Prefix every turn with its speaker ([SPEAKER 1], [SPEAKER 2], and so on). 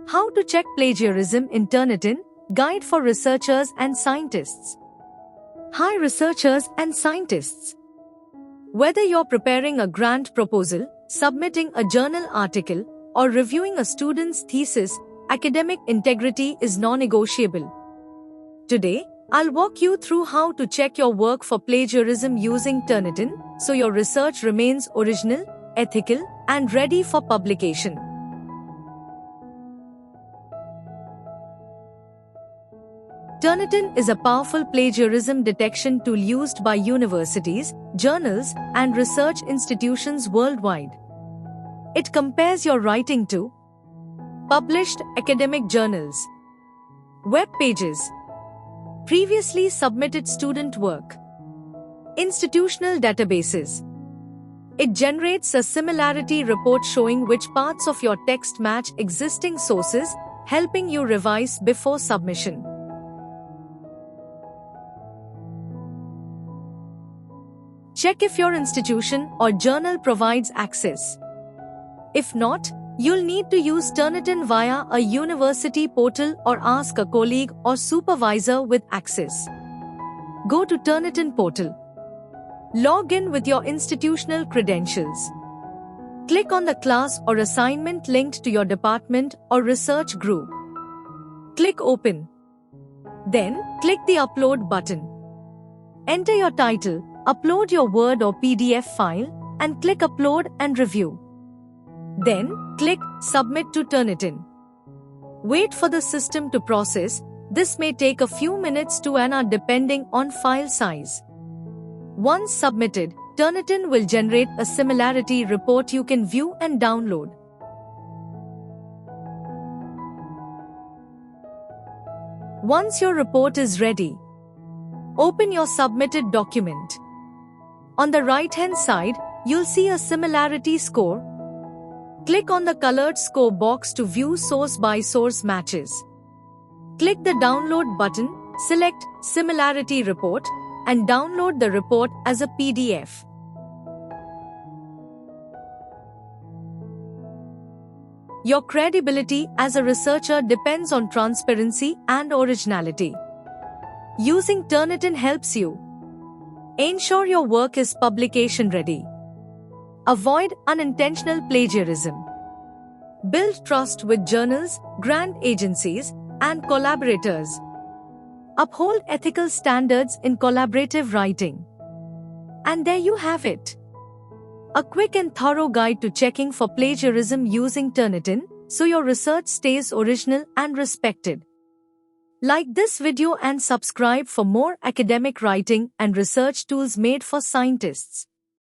[SPEAKER 1] How to check plagiarism in Turnitin, Guide for Researchers and Scientists. Hi researchers and scientists. Whether you're preparing a grant proposal, submitting a journal article, or reviewing a student's thesis, academic integrity is non-negotiable. Today, I'll walk you through how to check your work for plagiarism using Turnitin, so your research remains original, ethical, and ready for publication. Turnitin is a powerful plagiarism detection tool used by universities, journals, and research institutions worldwide. It compares your writing to published academic journals, web pages, previously submitted student work, institutional databases. It generates a similarity report showing which parts of your text match existing sources, helping you revise before submission. Check if your institution or journal provides access. If not, you'll need to use Turnitin via a university portal or ask a colleague or supervisor with access. Go to Turnitin portal. Log in with your institutional credentials. Click on the class or assignment linked to your department or research group. Click Open. Then, click the Upload button. Enter your title, upload your Word or PDF file, and click Upload and Review. Then, click Submit to Turnitin. Wait for the system to process. This may take a few minutes to an hour depending on file size. Once submitted, Turnitin will generate a similarity report you can view and download. Once your report is ready, open your submitted document. On the right-hand side, you'll see a similarity score. Click on the colored score box to view source-by-source matches. Click the Download button, select Similarity Report, and download the report as a PDF. Your credibility as a researcher depends on transparency and originality. Using Turnitin helps you ensure your work is publication ready. Avoid unintentional plagiarism. Build trust with journals, grant agencies, and collaborators. Uphold ethical standards in collaborative writing. And there you have it. A quick and thorough guide to checking for plagiarism using Turnitin, so your research stays original and respected. Like this video and subscribe for more academic writing and research tools made for scientists.